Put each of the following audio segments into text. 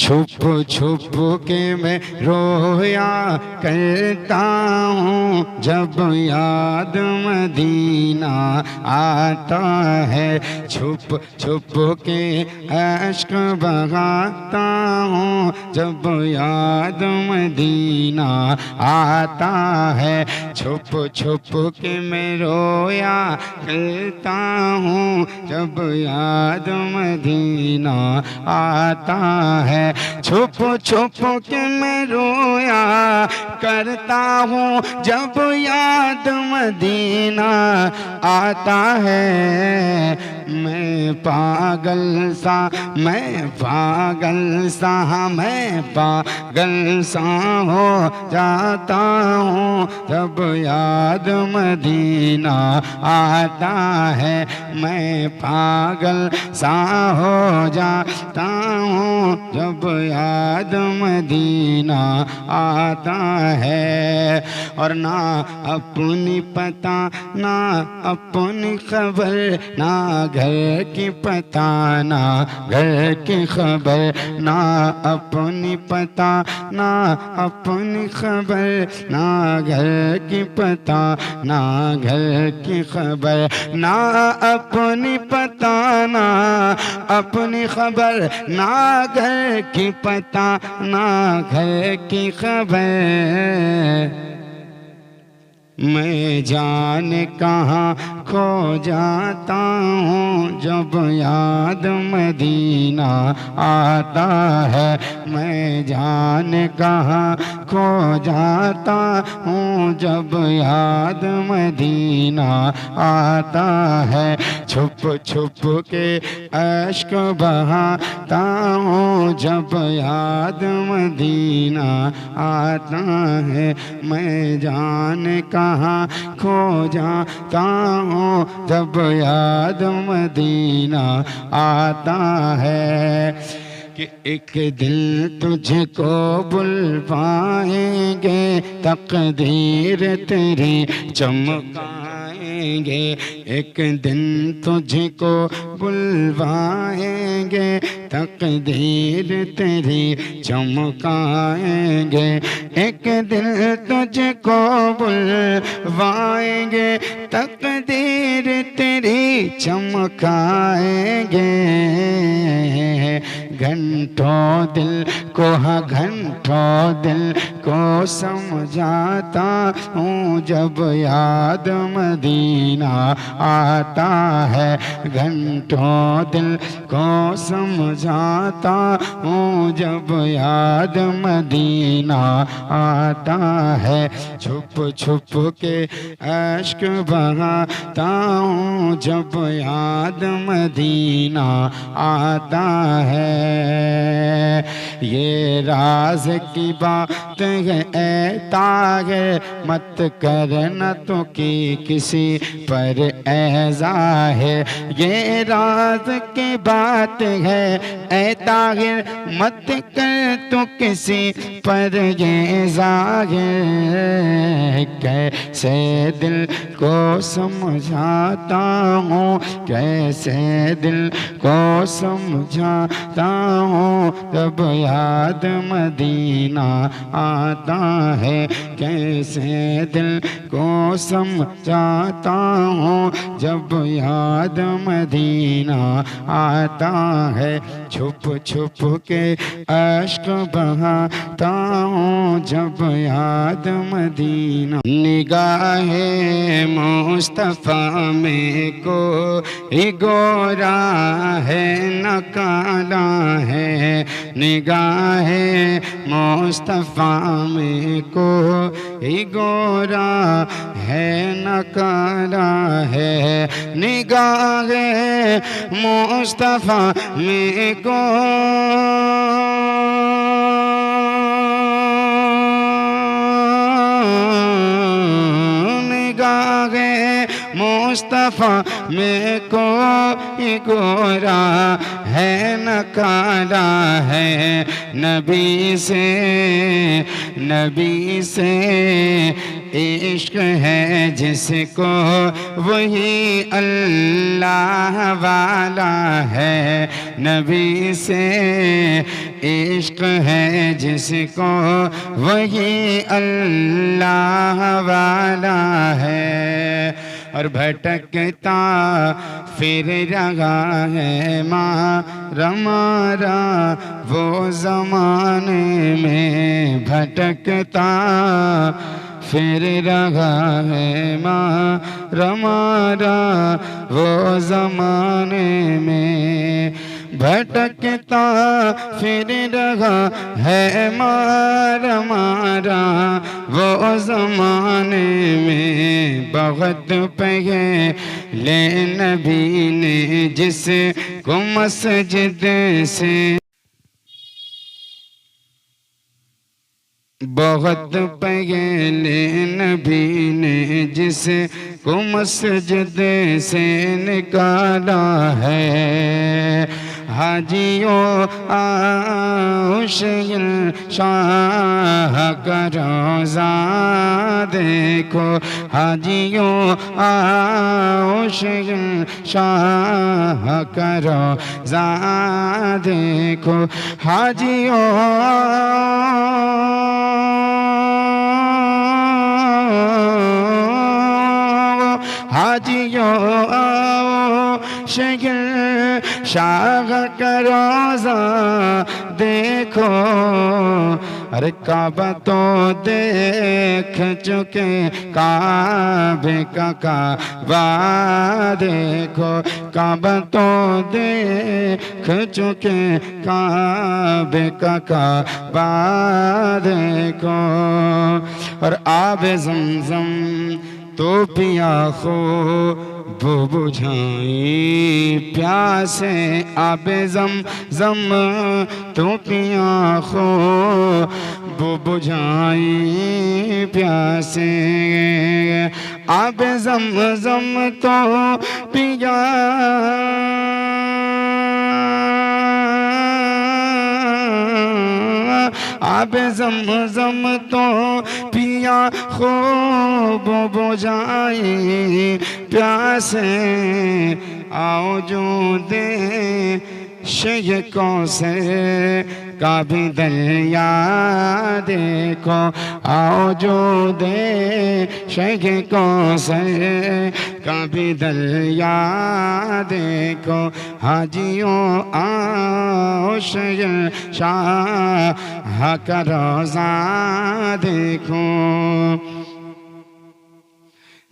छुप छुप के मैं रोया करता हूँ जब याद मदीना आता है। छुप छुप के अश्क बहाता हूँ जब याद मदीना आता है। छुप छुप के मैं रोया करता हूँ जब याद मदीना आता है। छुप छुप के मैं रोया करता हूँ जब याद मदीना आता है। मैं पागल सा मैं पागल सा हो जाता हूँ जब याद मदीना आता है। मैं पागल सा हो जाता हूँ जब याद मदीना आता है। और ना अपनी पता ना अपनी खबर, ना घर की पता ना घर की खबर, ना अपनी पता ना अपनी खबर, ना घर की पता ना घर की खबर, ना अपनी पता ना अपनी खबर, ना घर की पता ना घर की खबर। मैं जाने कहाँ खो जाता हूँ जब याद मदीना आता है। मैं जाने कहाँ खो जाता हूँ जब याद मदीना आता है। छुप छुप के अश्क बहाता हूँ जब याद मदीना आता है। मैं जाने कहाँ खो जाता हूँ जब याद मदीना आता है। कि एक दिल तुझको बुलवाएंगे, तकदीर तेरी चमकाएंगे। एक दिन तुझको बुलवाएंगे, तकदीर तेरी चमकाएंगे। एक दिन तुझको बुलवाएंगे, तकदीर तेरी चमकाएंगे। घंटों दिल को घंटों दिल को समझाता हूँ जब याद मदीना आता है। घंटों दिल को समझाता हूँ जब याद मदीना आता है। छुप छुप के अश्क बहाता हूँ जब याद मदीना आता है। ये राज की बात है ऐ ताहिर, मत करना तो कि किसी पर ऐ ज़ाहिर। ये राज की बात है ऐ ताहिर, मत कर तो किसी पर ये ज़ाहिर। कैसे दिल को समझाता हूँ, कैसे दिल को समझाता हूँ जब याद मदीना आता है। कैसे दिल को समझाता हूँ जब याद मदीना आता है। छुप छुप के अश्क बहाता हूँ जब याद मदीना। निगाहे मुस्तफ़ा में को गोरा है न काला है। निगाहे मुस्तफ़ा में को गोरा है न काला है। निगाहे मुस्तफ़ा में को मुस्तफ़ा में कोई गोरा है न काला है। नबी से इश्क है जिसको वही अल्लाह वाला है। नबी से इश्क है जिसको वही अल्लाह वाला है। और भटकता फिर रहा है मारा मारा वो ज़माने में, भटकता फिर रहा है मारा मारा वो ज़माने में, भटकता फिर रहा है मारा मारा वो ज़माने में। बहुत पहले नबी ने जिसको मस्जिद से, बहुत पहले नबी ने जिसको मस्जिद से निकाला है। हाजियों आओ शहर शाह का रोज़ा देखो, हाजियों आओ शहर शाह का रोज़ा देखो, हाजियों हाजियों आओ शहर शाह का रोज़ा देखो। अरे काबा तो देख चुके, काबे का काबा देखो, काबा तो देख चुके, काबे का काबा देखो। और आब ज़मज़म तो पिया खो वो बुझाई प्यासे, आबे ज़मज़म तो पिया खो वो बुझाई प्यासे, आबे ज़मज़म तो पिया आबे ज़मज़म तो पिया खूब बुझाई प्यासे। आओ जो दे शेख कौसर का भी दरिया देखो, आओ जो दे शेख कौसर का भी दरिया देखो। हाजियों आओ शेख शाह का रोज़ा देखो।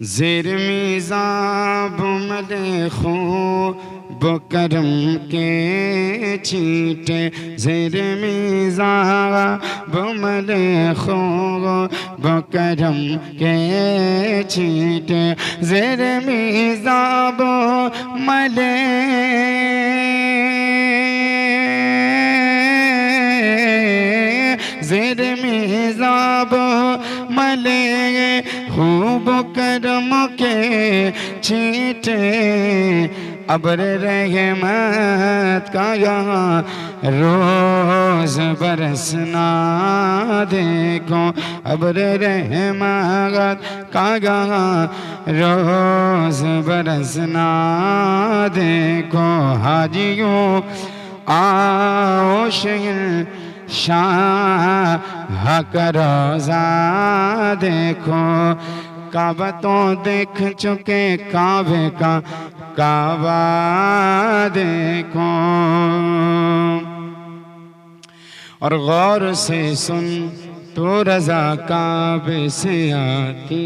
ज़ेर मिज़ाब मलेखो बकरम के छींटे, ज़ेर मिज़ाब मलेखो बकरम के छींटे, ज़ेर मिज़ाब मले ज़ेर मिज़ाब मले खूब करम के छींटे। अबर रहमत का यहाँ रोज़ बरसना देखो, अबर रहमत का यहाँ रोज़ बरसना देखो। हाजियों आओ शहर शाह का रोज़ा देखो। काबा तो देख चुके, काबे का काबा देखो। और गौर से सुन तो रज़ा काबे से आती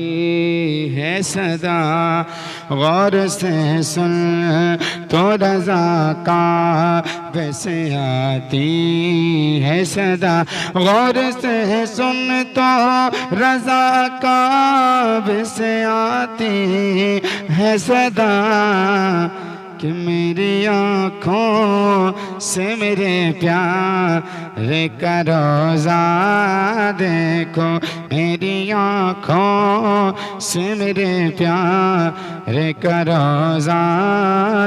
है सदा, गौर से सुन तो रज़ा काबे से आती है सदा, गौर से सुन तो रज़ा काबे से आती है सदा। कि मेरी आँखों से मेरे प्यारे का रोज़ा देखो, मेरी आँखों से मेरे प्यारे का रोज़ा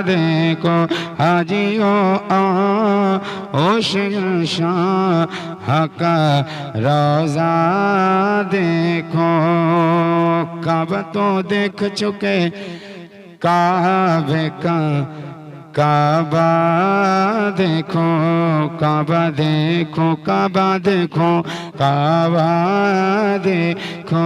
देखो। हाजियों आओ शेख शाह का रोज़ा देखो। काबा तो देख चुके, काबे का काबा देखो, काबा देखो, काबा देखो, काबा देखो।